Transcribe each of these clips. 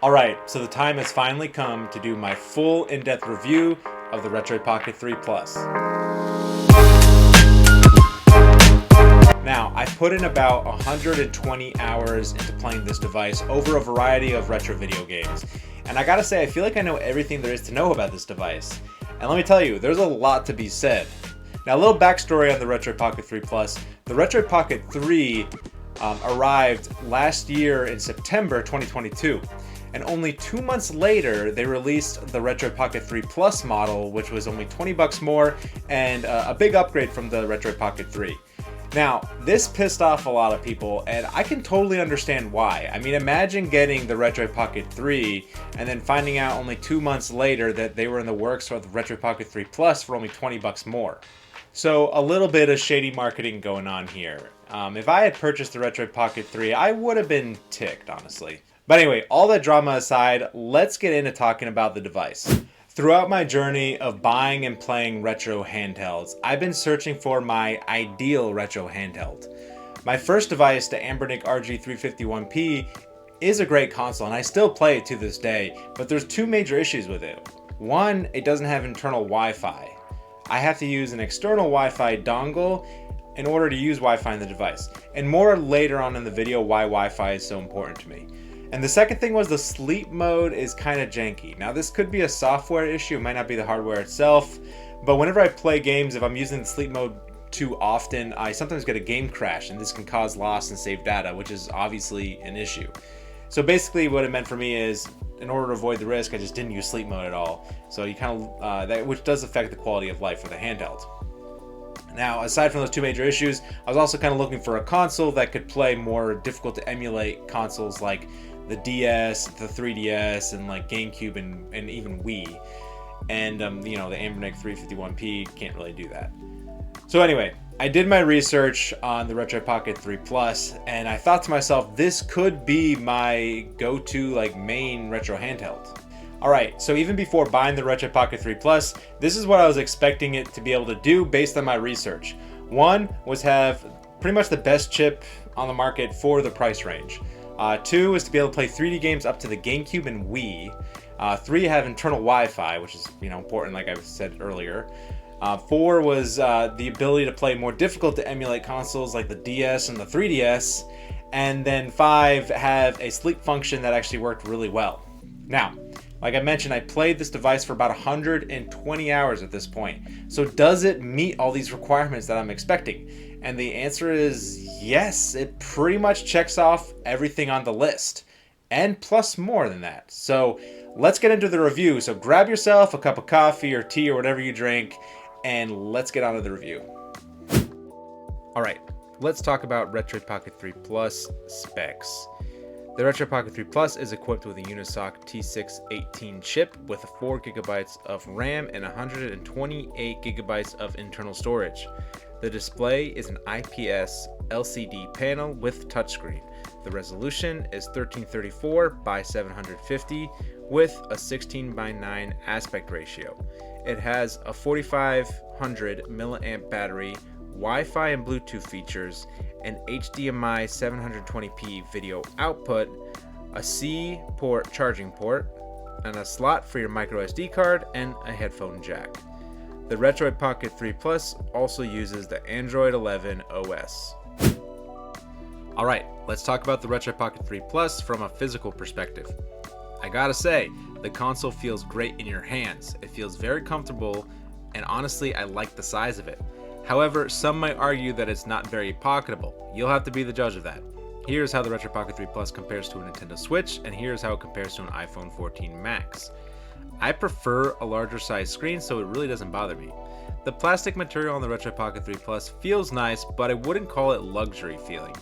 Alright, so the time has finally come to do my full in-depth review of the Retroid Pocket 3 Plus. Now, I've put in about 120 hours into playing this device over a variety of retro video games. And I gotta say, I feel like I know everything there is to know about this device. And let me tell you, there's a lot to be said. Now, a little backstory on the Retroid Pocket 3 Plus. The Retroid Pocket 3 arrived last year in September 2022. And only 2 months later, they released the Retroid Pocket 3 Plus model, which was only 20 bucks more and a big upgrade from the Retroid Pocket 3. Now, this pissed off a lot of people, and I can totally understand why. I mean, imagine getting the Retroid Pocket 3 and then finding out only 2 months later that they were in the works for the Retroid Pocket 3 Plus for only 20 bucks more. So, a little bit of shady marketing going on here. If I had purchased the Retroid Pocket 3, I would have been ticked, honestly. But anyway, all that drama aside, let's get into talking about the device. Throughout my journey of buying and playing retro handhelds, I've been searching for my ideal retro handheld. My first device, the Anbernic RG351P, is a great console and I still play it to this day, but there's two major issues with it. One, it doesn't have internal Wi-Fi. I have to use an external Wi-Fi dongle in order to use Wi-Fi in the device, and more later on in the video why Wi-Fi is so important to me. And the second thing was the sleep mode is kind of janky. Now this could be a software issue, it might not be the hardware itself, but whenever I play games, if I'm using the sleep mode too often, I sometimes get a game crash, and this can cause loss and save data, which is obviously an issue. So basically what it meant for me is, in order to avoid the risk, I just didn't use sleep mode at all. So you kind of, which does affect the quality of life for the handheld. Now, aside from those two major issues, I was also kind of looking for a console that could play more difficult to emulate consoles like the DS, the 3DS, and like GameCube and even Wii. And, the Anbernic 351P can't really do that. So anyway, I did my research on the Retroid Pocket 3 Plus, and I thought to myself, this could be my go-to main retro handheld. Alright, so even before buying the Retroid Pocket 3 Plus, this is what I was expecting it to be able to do based on my research. One was have pretty much the best chip on the market for the price range. Two is to be able to play 3D games up to the GameCube and Wii. Three, have internal Wi-Fi, which is important like I said earlier. Four was the ability to play more difficult to emulate consoles like the DS and the 3DS. And then five, have a sleep function that actually worked really well. Now, like I mentioned, I played this device for about 120 hours at this point. So does it meet all these requirements that I'm expecting? And the answer is yes, it pretty much checks off everything on the list. And plus more than that. So let's get into the review. So grab yourself a cup of coffee or tea or whatever you drink, and let's get on to the review. Alright, let's talk about Retroid Pocket 3 Plus specs. The Retroid Pocket 3 Plus is equipped with a Unisoc T618 chip with 4GB of RAM and 128GB of internal storage. The display is an IPS LCD panel with touchscreen. The resolution is 1334 by 750 with a 16:9 aspect ratio. It has a 4500 milliamp battery, Wi-Fi and Bluetooth features, an HDMI 720p video output, a C port charging port, and a slot for your micro SD card, and a headphone jack. The Retroid Pocket 3 Plus also uses the Android 11 OS. Alright, let's talk about the Retroid Pocket 3 Plus from a physical perspective. I gotta say, the console feels great in your hands. It feels very comfortable, and honestly, I like the size of it. However, some might argue that it's not very pocketable. You'll have to be the judge of that. Here's how the Retroid Pocket 3 Plus compares to a Nintendo Switch, and here's how it compares to an iPhone 14 Max. I prefer a larger size screen, so it really doesn't bother me. The plastic material on the Retroid Pocket 3 Plus feels nice, but I wouldn't call it luxury feeling.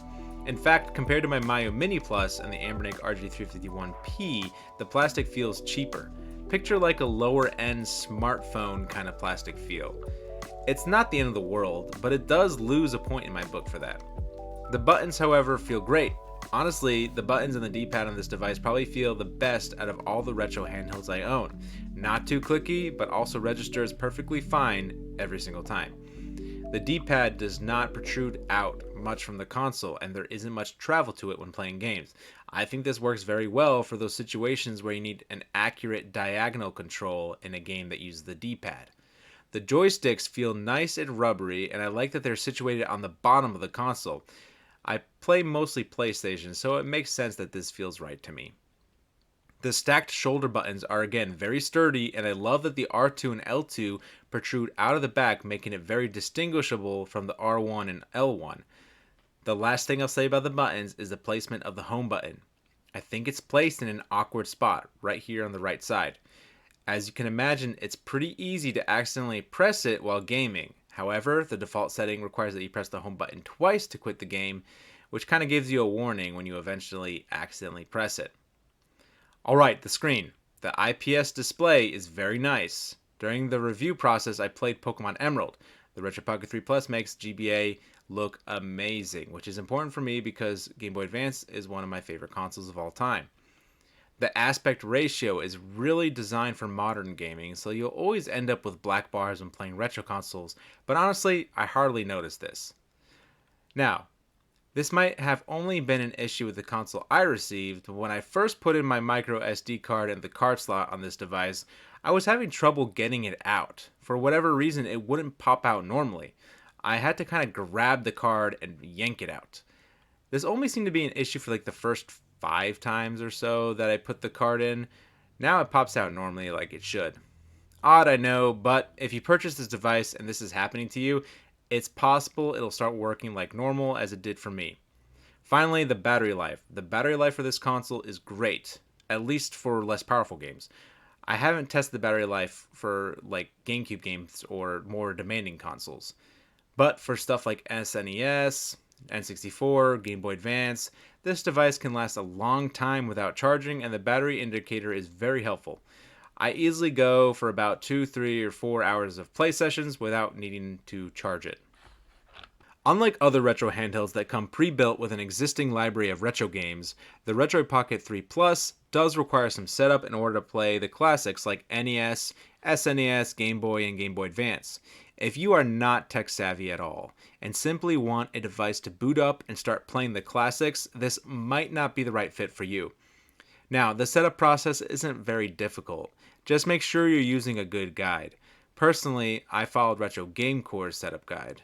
In fact, compared to my Mayo Mini Plus and the Anbernic RG351P, the plastic feels cheaper. Picture like a lower end smartphone kind of plastic feel. It's not the end of the world, but it does lose a point in my book for that. The buttons, however, feel great. Honestly, the buttons and the D-pad on this device probably feel the best out of all the retro handhelds I own. Not too clicky, but also registers perfectly fine every single time. The D-pad does not protrude out much from the console, and there isn't much travel to it when playing games. I think this works very well for those situations where you need an accurate diagonal control in a game that uses the D-pad. The joysticks feel nice and rubbery, and I like that they're situated on the bottom of the console. I play mostly PlayStation, so it makes sense that this feels right to me. The stacked shoulder buttons are again very sturdy, and I love that the R2 and L2 protrude out of the back, making it very distinguishable from the R1 and L1. The last thing I'll say about the buttons is the placement of the home button. I think it's placed in an awkward spot, right here on the right side. As you can imagine, it's pretty easy to accidentally press it while gaming. However, the default setting requires that you press the home button twice to quit the game, which kind of gives you a warning when you eventually accidentally press it. Alright, the screen. The IPS display is very nice. During the review process, I played Pokemon Emerald. The Retroid Pocket 3 Plus makes GBA look amazing, which is important for me because Game Boy Advance is one of my favorite consoles of all time. The aspect ratio is really designed for modern gaming, so you'll always end up with black bars when playing retro consoles, but honestly, I hardly notice this. Now, this might have only been an issue with the console I received, but when I first put in my micro SD card in the card slot on this device, I was having trouble getting it out. For whatever reason, it wouldn't pop out normally. I had to kind of grab the card and yank it out. This only seemed to be an issue for like the first 5 times or so that I put the card in. Now it pops out normally like it should. Odd, I know, but if you purchase this device and this is happening to you, it's possible it'll start working like normal as it did for me. Finally, the battery life. The battery life for this console is great, at least for less powerful games. I haven't tested the battery life for like GameCube games or more demanding consoles. But for stuff like SNES, N64, Game Boy Advance, this device can last a long time without charging, and the battery indicator is very helpful. I easily go for about 2, 3, or 4 hours of play sessions without needing to charge it. Unlike other retro handhelds that come pre-built with an existing library of retro games, the Retroid Pocket 3 Plus does require some setup in order to play the classics like NES, SNES, Game Boy, and Game Boy Advance. If you are not tech savvy at all and simply want a device to boot up and start playing the classics, this might not be the right fit for you. Now, the setup process isn't very difficult. Just make sure you're using a good guide. Personally, I followed Retro Game Core's setup guide.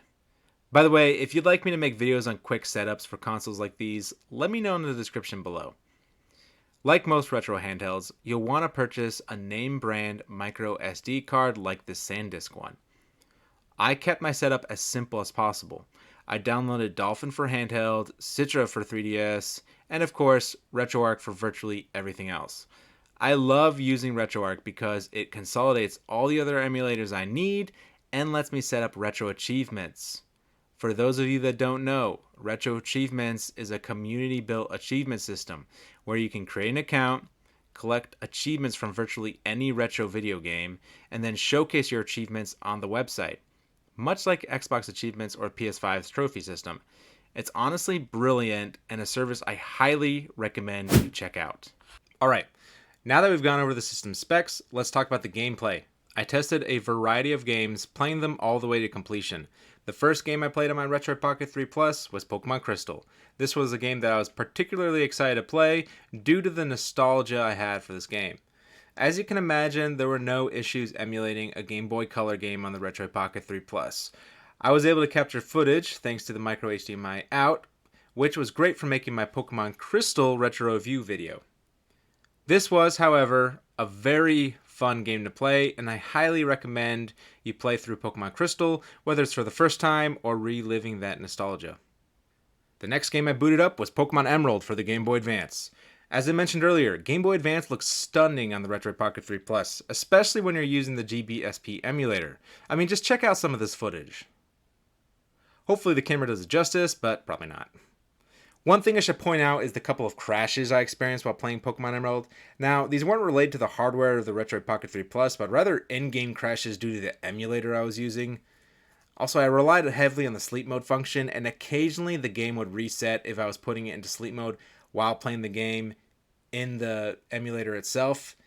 By the way, if you'd like me to make videos on quick setups for consoles like these, let me know in the description below. Like most retro handhelds, you'll want to purchase a name brand micro SD card like this SanDisk one. I kept my setup as simple as possible. I downloaded Dolphin for handheld, Citra for 3DS, and of course, RetroArch for virtually everything else. I love using RetroArch because it consolidates all the other emulators I need and lets me set up retro achievements. For those of you that don't know, Retro Achievements is a community-built achievement system where you can create an account, collect achievements from virtually any retro video game, and then showcase your achievements on the website, much like Xbox Achievements or PS5's trophy system. It's honestly brilliant and a service I highly recommend you check out. Alright, now that we've gone over the system specs, let's talk about the gameplay. I tested a variety of games, playing them all the way to completion. The first game I played on my Retroid Pocket 3 Plus was Pokemon Crystal. This was a game that I was particularly excited to play due to the nostalgia I had for this game. As you can imagine, there were no issues emulating a Game Boy Color game on the Retroid Pocket 3 Plus. I was able to capture footage thanks to the micro HDMI out, which was great for making my Pokemon Crystal retro review video. This was, however, a very fun game to play, and I highly recommend you play through Pokemon Crystal, whether it's for the first time or reliving that nostalgia. The next game I booted up was Pokemon Emerald for the Game Boy Advance. As I mentioned earlier, Game Boy Advance looks stunning on the Retroid Pocket 3 Plus, especially when you're using the GBSP emulator. I mean, just check out some of this footage. Hopefully the camera does it justice, but probably not. One thing I should point out is the couple of crashes I experienced while playing Pokemon Emerald. Now, these weren't related to the hardware of the Retroid Pocket 3 Plus, but rather in-game crashes due to the emulator I was using. Also, I relied heavily on the sleep mode function, and occasionally the game would reset if I was putting it into sleep mode while playing the game in the emulator itself.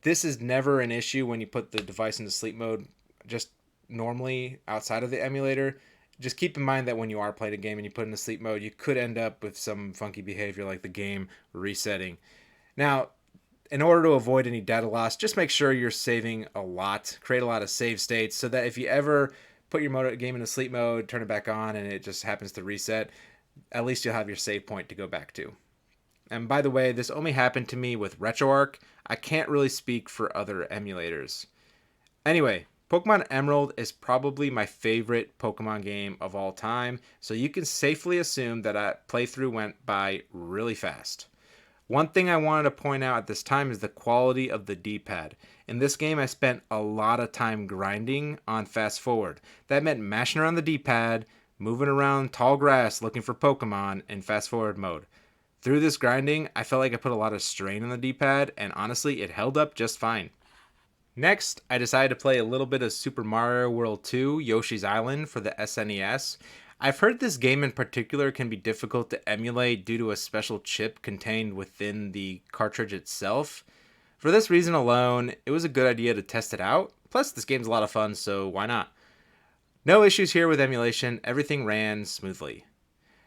This is never an issue when you put the device into sleep mode just normally outside of the emulator. just keep in mind that when you are playing a game and you put it in sleep mode, you could end up with some funky behavior like the game resetting. Now, in order to avoid any data loss, just make sure you're saving a lot. Create a lot of save states so that if you ever put your game into sleep mode, turn it back on, and it just happens to reset, at least you'll have your save point to go back to. And by the way, this only happened to me with RetroArch. I can't really speak for other emulators. Anyway, Pokemon Emerald is probably my favorite Pokemon game of all time, so you can safely assume that a playthrough went by really fast. One thing I wanted to point out at this time is the quality of the D-pad. In this game, I spent a lot of time grinding on fast forward. That meant mashing around the D-pad, moving around tall grass looking for Pokemon in fast forward mode. Through this grinding, I felt like I put a lot of strain on the D-pad, and honestly, it held up just fine. Next, I decided to play a little bit of Super Mario World 2 Yoshi's Island for the SNES. I've heard this game in particular can be difficult to emulate due to a special chip contained within the cartridge itself. For this reason alone, it was a good idea to test it out. Plus, this game's a lot of fun, so why not? No issues here with emulation, everything ran smoothly.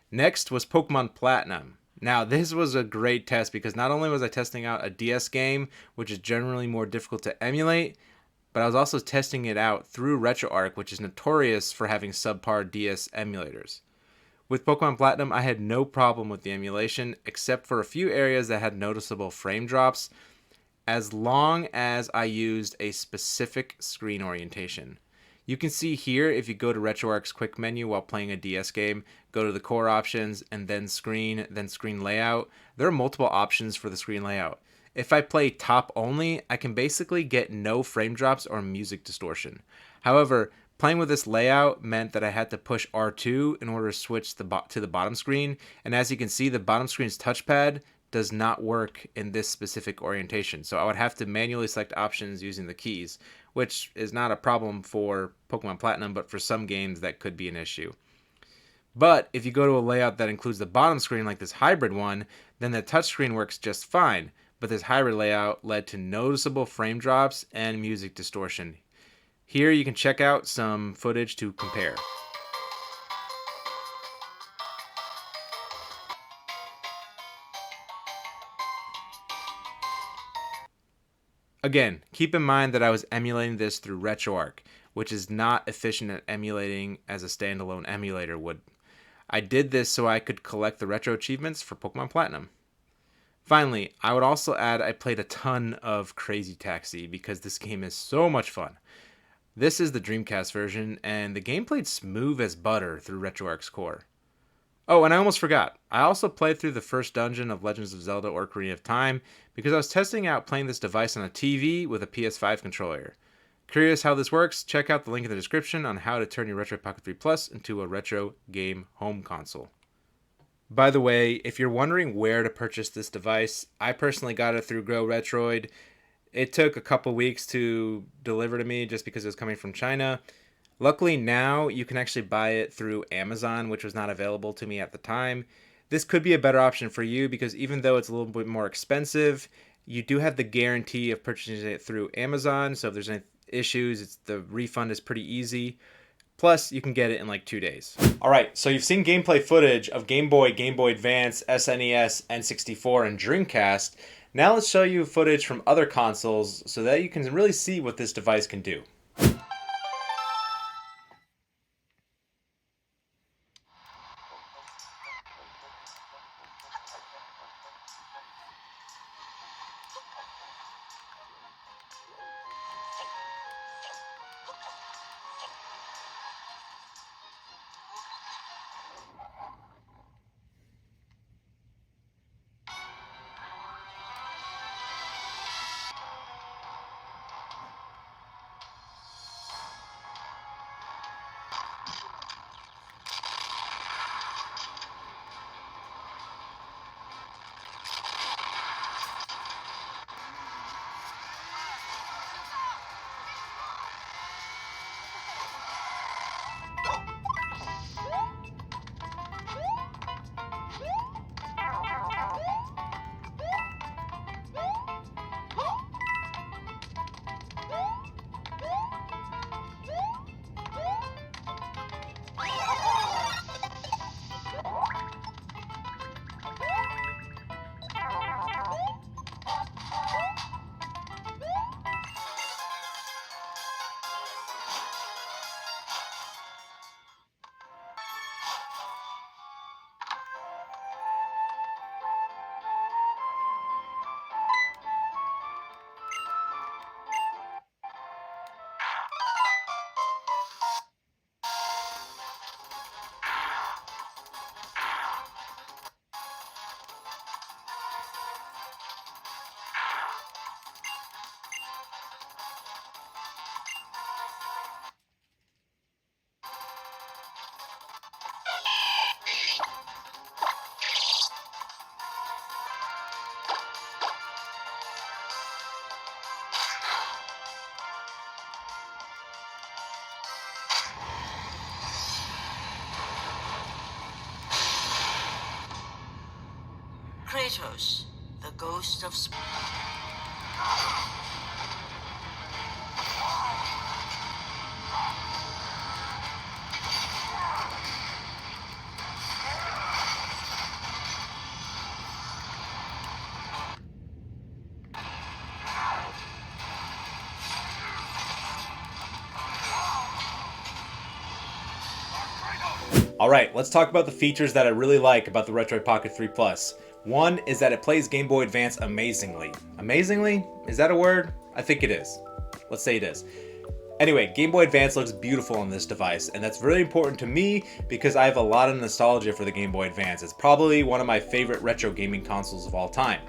Next was Pokemon Platinum. Now, this was a great test because not only was I testing out a DS game, which is generally more difficult to emulate, but I was also testing it out through RetroArch, which is notorious for having subpar DS emulators. With Pokemon Platinum, I had no problem with the emulation, except for a few areas that had noticeable frame drops, as long as I used a specific screen orientation. You can see here, if you go to RetroArch's quick menu while playing a DS game, go to the core options, and then screen layout, there are multiple options for the screen layout. If I play top only, I can basically get no frame drops or music distortion. However, playing with this layout meant that I had to push R2 in order to switch to the bottom screen, and as you can see, the bottom screen's touchpad does not work in this specific orientation. So I would have to manually select options using the keys, which is not a problem for Pokemon Platinum, but for some games that could be an issue. But if you go to a layout that includes the bottom screen like this hybrid one, then the touchscreen works just fine. But this hybrid layout led to noticeable frame drops and music distortion. Here you can check out some footage to compare. Again, keep in mind that I was emulating this through RetroArch, which is not efficient at emulating as a standalone emulator would. I did this so I could collect the retro achievements for Pokemon Platinum. Finally, I would also add I played a ton of Crazy Taxi because this game is so much fun. This is the Dreamcast version, and the game played smooth as butter through RetroArch's core. Oh, and I almost forgot. I also played through the first dungeon of Legends of Zelda Ocarina of Time because I was testing out playing this device on a TV with a PS5 controller. Curious how this works? Check out the link in the description on how to turn your Retroid Pocket 3 Plus into a retro game home console. By the way, if you're wondering where to purchase this device, I personally got it through Grow Retroid. It took a couple weeks to deliver to me just because it was coming from China. Luckily now you can actually buy it through Amazon, which was not available to me at the time. This could be a better option for you because even though it's a little bit more expensive, you do have the guarantee of purchasing it through Amazon. So if there's any issues, the refund is pretty easy. Plus, you can get it in like 2 days. All right, so you've seen gameplay footage of Game Boy, Game Boy Advance, SNES, N64, and Dreamcast. Now let's show you footage from other consoles so that you can really see what this device can do. Kratos, the ghost of... Alright, let's talk about the features that I really like about the Retroid Pocket 3 Plus. One is that it plays Game Boy Advance amazingly. Amazingly? Is that a word? I think it is. Let's say it is. Anyway, Game Boy Advance looks beautiful on this device, and that's really important to me because I have a lot of nostalgia for the Game Boy Advance. It's probably one of my favorite retro gaming consoles of all time.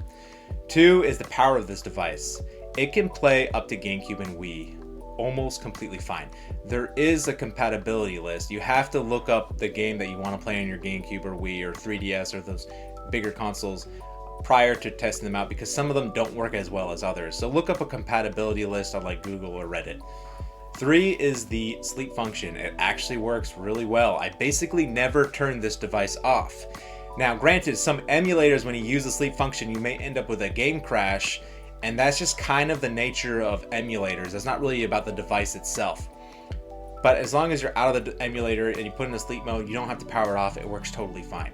Two is the power of this device. It can play up to GameCube and Wii almost completely fine. There is a compatibility list. You have to look up the game that you want to play on your GameCube or Wii or 3DS or those bigger consoles prior to testing them out because some of them don't work as well as others. So look up a compatibility list on like Google or Reddit. 3 is the sleep function. It actually works really well. I basically never turn this device off. Now, granted, some emulators, when you use the sleep function, you may end up with a game crash, and that's just kind of the nature of emulators. That's not really about the device itself. But as long as you're out of the emulator and you put it in a sleep mode, you don't have to power it off. It works totally fine.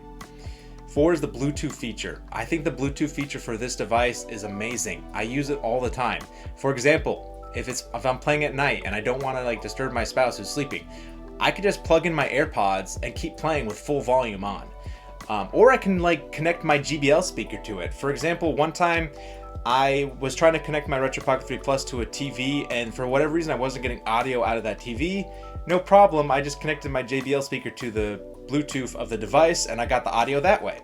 4 is the Bluetooth feature. I think the Bluetooth feature for this device is amazing. I use it all the time. For example, if I'm playing at night and I don't want to like disturb my spouse who's sleeping, I can just plug in my AirPods and keep playing with full volume on. Or I can like connect my JBL speaker to it. For example, one time I was trying to connect my Retroid Pocket 3 Plus to a TV, and for whatever reason I wasn't getting audio out of that TV. No problem, I just connected my JBL speaker to the Bluetooth of the device and I got the audio that way.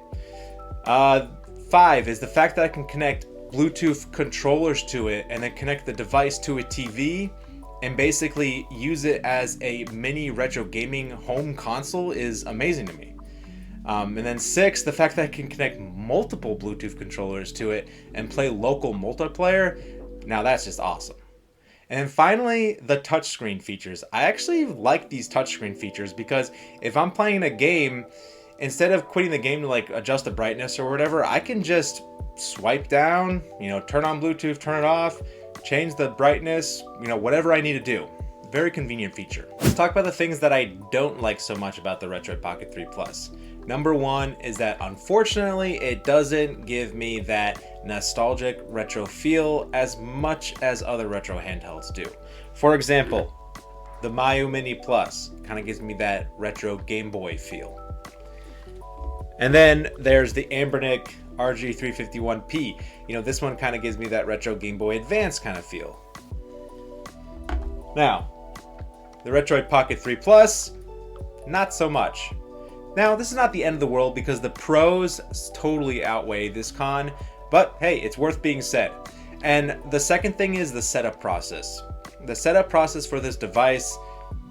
5 is the fact that I can connect Bluetooth controllers to it and then connect the device to a TV and basically use it as a mini retro gaming home console is amazing to me. And then 6, the fact that I can connect multiple Bluetooth controllers to it and play local multiplayer, now that's just awesome. And then finally, the touchscreen features. I actually like these touchscreen features because if I'm playing a game, instead of quitting the game to like adjust the brightness or whatever, I can just swipe down, turn on Bluetooth, turn it off, change the brightness, whatever I need to do. Very convenient feature. Let's talk about the things that I don't like so much about the Retroid Pocket 3 Plus. Number 1 is that unfortunately it doesn't give me that nostalgic retro feel as much as other retro handhelds do. For example, the Mayu Mini Plus kind of gives me that retro Game Boy feel. And then there's the Anbernic RG351P. This one kind of gives me that retro Game Boy Advance kind of feel. Now, the Retroid Pocket 3 Plus, not so much. Now, this is not the end of the world because the pros totally outweigh this con, but hey, it's worth being said. And the second thing is the setup process. The setup process for this device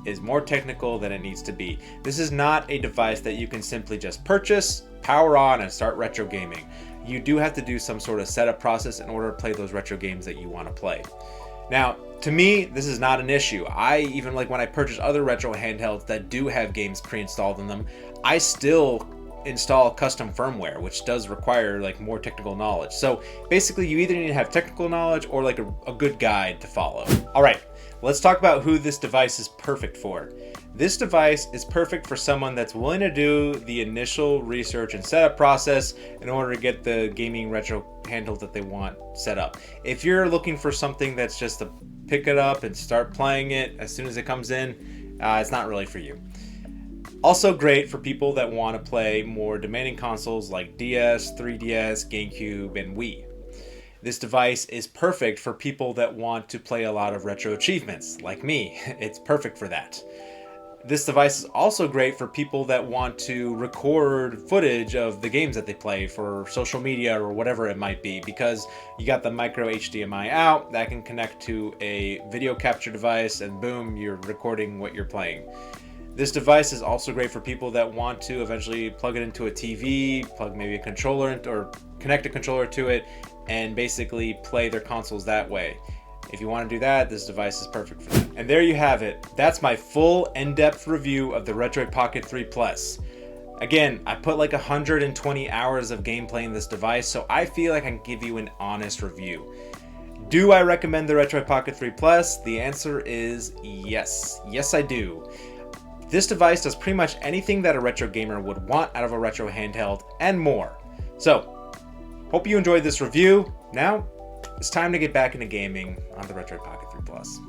is more technical than it needs to be. This is not a device that you can simply just purchase, power on, and start retro gaming. You do have to do some sort of setup process in order to play those retro games that you want to play. Now, to me, this is not an issue. I even like when I purchase other retro handhelds that do have games pre-installed in them, I still install custom firmware, which does require like more technical knowledge. So basically you either need to have technical knowledge or like a good guide to follow. All right, let's talk about who this device is perfect for. This device is perfect for someone that's willing to do the initial research and setup process in order to get the gaming retro handheld that they want set up. If you're looking for something that's just to pick it up and start playing it as soon as it comes in, it's not really for you. Also great for people that want to play more demanding consoles like DS, 3DS, GameCube, and Wii. This device is perfect for people that want to play a lot of retro achievements, like me. It's perfect for that. This device is also great for people that want to record footage of the games that they play for social media or whatever it might be, because you got the micro HDMI out that can connect to a video capture device and boom, you're recording what you're playing. This device is also great for people that want to eventually plug it into a TV, plug maybe a controller in, or connect a controller to it and basically play their consoles that way. If you want to do that, this device is perfect for that. And there you have it. That's my full in-depth review of the Retroid Pocket 3 Plus. Again, I put like 120 hours of gameplay in this device, so I feel like I can give you an honest review. Do I recommend the Retroid Pocket 3 Plus? The answer is yes. Yes, I do. This device does pretty much anything that a retro gamer would want out of a retro handheld and more. So, hope you enjoyed this review. Now, it's time to get back into gaming on the Retroid Pocket 3 Plus.